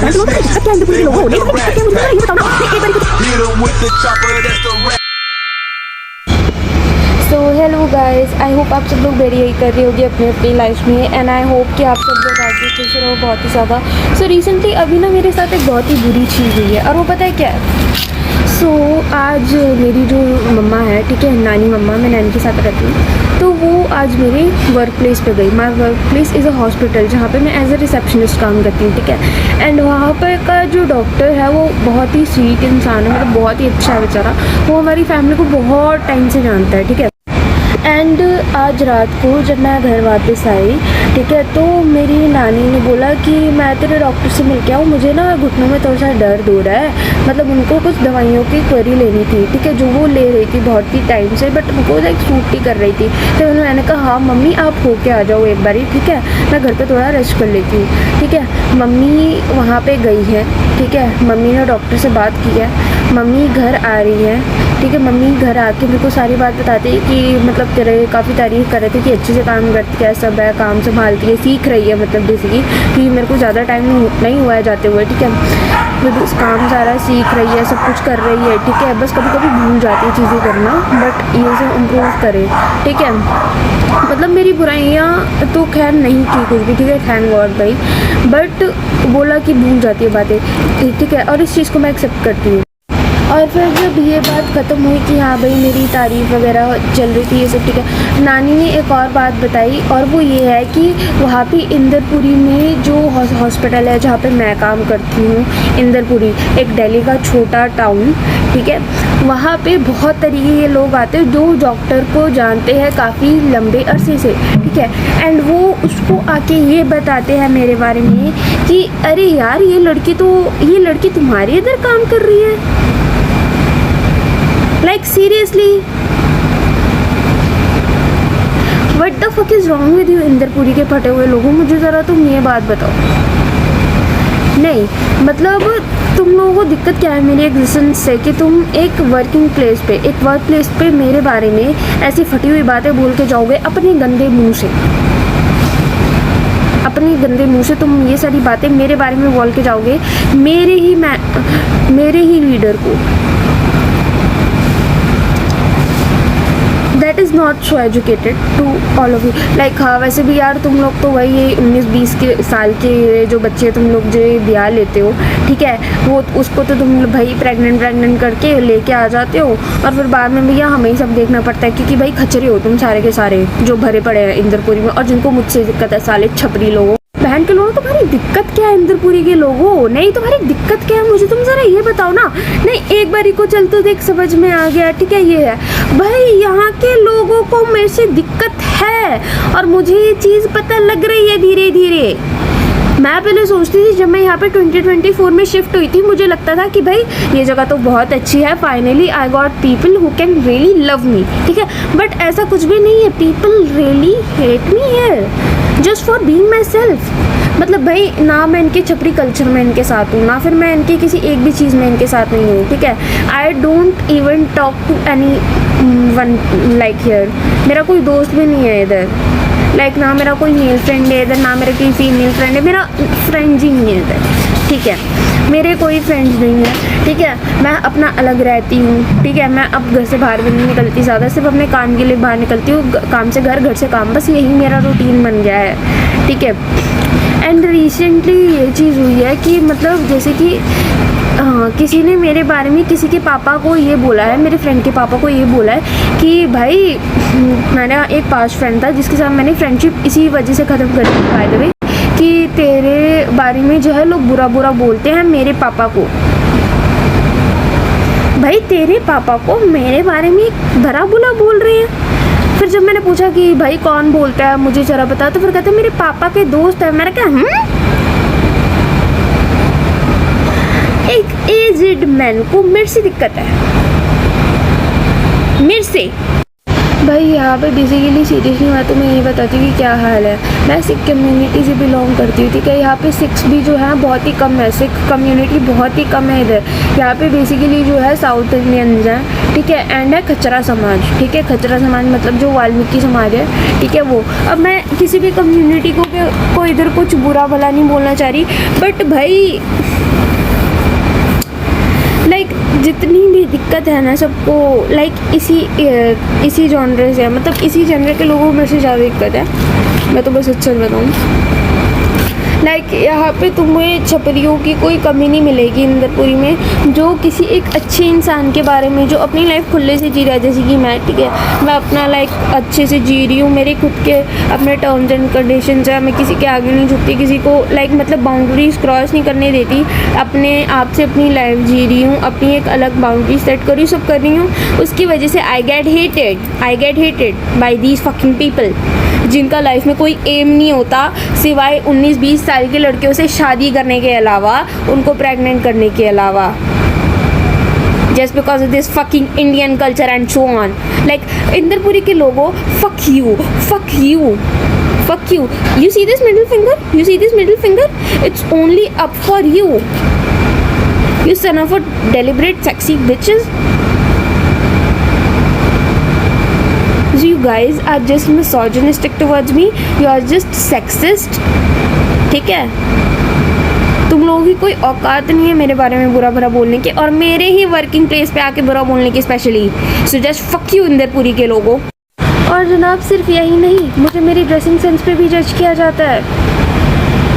So hello guys, I hope आप सब लोग वेरी यही कर रही होगी अपनी अपनी लाइफ में, एंड आई होप कि आप सब लोग आगे खुश रहो बहुत ही ज़्यादा। सो रिसेंटली अभी ना मेरे साथ एक बहुत ही बुरी चीज़ हुई है, और वो पता है क्या है। सो आज मेरी जो मम्मा है, ठीक है, नानी मम्मा, मैं नानी के साथ रहती हूँ, तो वो आज मेरे वर्क प्लेस पे गई। My work place is a hospital जहाँ पे मैं एज अ रिसेप्शनिस्ट काम करती हूँ, ठीक है। एंड वहाँ पर का जो डॉक्टर है वो बहुत ही स्वीट इंसान है, मतलब बहुत ही अच्छा है बेचारा। वो हमारी फैमिली को बहुत टाइम से जानता है, ठीक है। एंड आज रात को जब मैं घर वापस आई, ठीक है, तो मेरी नानी ने बोला कि मैं तेरे डॉक्टर से मिल के आऊँ, मुझे ना घुटनों में थोड़ा सा दर्द हो रहा है। मतलब उनको कुछ दवाइयों की क्वेरी लेनी थी, ठीक है, जो वो ले रही थी बहुत ही टाइम से, बट उनको लाइक सूट ही कर रही थी। तो मैंने कहा हाँ मम्मी आप होके आ जाओ एक बारी, ठीक है, मैं घर पे थोड़ा रेस्ट कर लेती हूँ, ठीक है। मम्मी वहाँ पे गई है, ठीक है, मम्मी ने डॉक्टर से बात की है, मम्मी घर आ रही है, ठीक है। मम्मी घर आके मेरे को सारी बात बताती है कि मतलब तेरे काफ़ी तारीफ़ कर रहे थे कि अच्छे से काम करती है, सब है, काम संभालती है, सीख रही है, मतलब बेसिकली कि मेरे को ज़्यादा टाइम नहीं हुआ है जाते हुए, ठीक है। तो काम सारा सीख रही है, सब कुछ कर रही है, ठीक है। बस कभी कभी भूल जाती है चीज़ें करना, बट ये सब इम्प्रूव करे, ठीक है। मतलब मेरी बुराइयाँ तो खैर नहीं की कुछ भी, ठीक है, थैंक गॉड भाई, बट बोला कि भूल जाती है बातें, ठीक है, और इस चीज़ को मैं एक्सेप्ट करती हूँ। और फिर जब ये बात ख़त्म हुई कि हाँ भाई मेरी तारीफ़ वगैरह चल रही थी, ये सब ठीक है, नानी ने एक और बात बताई, और वो ये है कि वहाँ पे इंदरपुरी में जो हॉस्पिटल है जहाँ पे मैं काम करती हूँ, इंदरपुरी एक दिल्ली का छोटा टाउन, ठीक है, वहाँ पे बहुत तरीके के लोग आते हैं जो डॉक्टर को जानते हैं काफ़ी लंबे अरसे से, ठीक है। एंड वो उसको आके ये बताते हैं मेरे बारे में कि अरे यार ये लड़की तुम्हारे इधर काम कर रही है। Like seriously, what the fuck is wrong with you Inderpuri के फटे हुए लोगों, मुझे ज़रा तुम ये बात बताओ। नहीं मतलब तुम लोगों को दिक्कत क्या है मेरी एग्जिस्टेंस से कि तुम एक वर्क प्लेस पे मेरे बारे में ऐसी फटी हुई बातें बोल के जाओगे अपने गंदे मुंह से तुम ये सारी बातें मेरे बारे में बोल के जाओगे मेरे ही लीडर को। That is not so educated to all of you. Like हाँ वैसे भी यार तुम लोग तो वही ये 19-20 के साल के जो बच्चे तुम लोग जो ब्याह लेते हो, ठीक है, वो उसको तो तुम भाई प्रेग्नेंट करके लेके आ जाते हो, और फिर बाद में भैया हमें ही सब देखना पड़ता है, क्योंकि भाई खचरे हो तुम सारे के सारे जो भरे पड़े हैं इंदरपुरी में, और जिनको मुझसे दिक्कत है साले छपरी लोगों, बहन के लोगों। तुम्हारी दिक्कत क्या है इंदरपुरी के लोगों? नहीं तुम्हारी दिक्कत क्या है मुझे तुम जरा ये बताओ ना। नहीं एक बारी को चल तो देख समझ में आ गया, ठीक है, ये है भाई यहाँ के लोगों को मेरे से दिक्कत है, और मुझे ये चीज़ पता लग रही है धीरे धीरे। मैं पहले सोचती थी जब मैं यहाँ पे 2024 में शिफ्ट हुई थी, मुझे लगता था कि भाई ये जगह तो बहुत अच्छी है, finally I got people who can really love me, ठीक है, बट ऐसा कुछ भी नहीं है। People really hate me here just for being my self. मतलब भाई ना मैं इनके छपरी कल्चर में इनके साथ हूँ, ना फिर मैं इनकी किसी एक भी चीज़ में इनके साथ नहीं हूँ, ठीक है। I don't even talk to anyone like here. मेरा कोई दोस्त भी नहीं है इधर, लाइक ना मेरा कोई मेल फ्रेंड है इधर, ना मेरा कोई फीमेल फ्रेंड है, मेरा फ्रेंड्स ही नहीं है इधर, ठीक है, मेरे कोई फ्रेंड्स नहीं है, ठीक है। मैं अपना अलग रहती हूँ, ठीक है, मैं अब घर से बाहर भी नहीं निकलती ज़्यादा, सिर्फ अपने काम के लिए बाहर निकलती हूँ, काम से घर से काम, बस यही मेरा रूटीन बन गया है, ठीक है। एंड रिसेंटली ये चीज़ हुई है कि मतलब जैसे कि हाँ किसी ने मेरे बारे में किसी के पापा को ये बोला है, मेरे फ्रेंड के पापा को ये बोला है कि भाई मैंने एक पास फ्रेंड था जिसके साथ मैंने फ्रेंडशिप इसी वजह से ख़त्म कर दी बाय द वे, कि तेरे बारे में जो है लोग बुरा बोलते हैं मेरे पापा को। भाई तेरे पापा को मेरे बारे में भला बुरा बोल रहे हैं। फिर जब मैंने पूछा कि भाई कौन बोलता है मुझे जरा बता, तो फिर कहते मेरे पापा के दोस्त है। मैंने कहा एक एज्ड मैन को मेरे से दिक्कत है, मेरे से भाई यहाँ पे बेसिकली सीरियसली मैं तुम्हें ये बताती हूँ कि क्या हाल है। मैं सिख कम्युनिटी से बिलोंग करती हूँ, ठीक है। यहाँ पे सिख्स भी जो है बहुत ही कम है, सिख कम्युनिटी बहुत ही कम है इधर। यहाँ पे बेसिकली जो है साउथ इंडियंस हैं, ठीक है, एंड है खच्चरा समाज, ठीक है। खच्चरा समाज मतलब जो वाल्मीकि समाज है, ठीक है, वो। अब मैं किसी भी कम्युनिटी को इधर कुछ बुरा भला नहीं बोलना चाह रही, बट भाई लाइक जितनी भी दिक्कत है ना सबको लाइक इसी जॉनर से, मतलब इसी जॉनर के लोगों में से ज़्यादा दिक्कत है। मैं तो बस सच बताऊँ, लाइक यहाँ पे तुम्हें छपरियों की कोई कमी नहीं मिलेगी इंदरपुरी में, जो किसी एक अच्छे इंसान के बारे में जो अपनी लाइफ खुले से जी रहा है, जैसे कि मैं, ठीक है। मैं अपना लाइफ अच्छे से जी रही हूँ, मेरे खुद के अपने टर्म्स एंड कंडीशंस है, मैं किसी के आगे नहीं झुकती, किसी को लाइक मतलब बाउंड्रीज क्रॉस नहीं करने देती, अपने आप से अपनी लाइफ जी रही हूँ, अपनी एक अलग बाउंड्री सेट कर रही हूँ, सब कर रही हूँ। उसकी वजह से I get hated by these fucking people, जिनका लाइफ में कोई एम नहीं होता सिवाय 19-20 साल के लड़कियों से शादी करने के अलावा, उनको प्रेग्नेंट करने के अलावा, just because of this fucking Indian culture and so on. Like Inderpuri के लोगों, fuck you, fuck you, fuck you. You see this middle finger? You see this middle finger? It's only up for you. You son of a deliberate sexy bitches. So you guys are just misogynistic towards me. You are just sexist. ठीक है, तुम लोगों की कोई औकात नहीं है मेरे बारे में बुरा भरा बोलने की, और मेरे ही वर्किंग प्लेस पे आके बुरा बोलने की specially. So just fuck you Inderpuri के लोगों। और जनाब सिर्फ यही नहीं, मुझे मेरी ड्रेसिंग सेंस पे भी जज किया जाता है।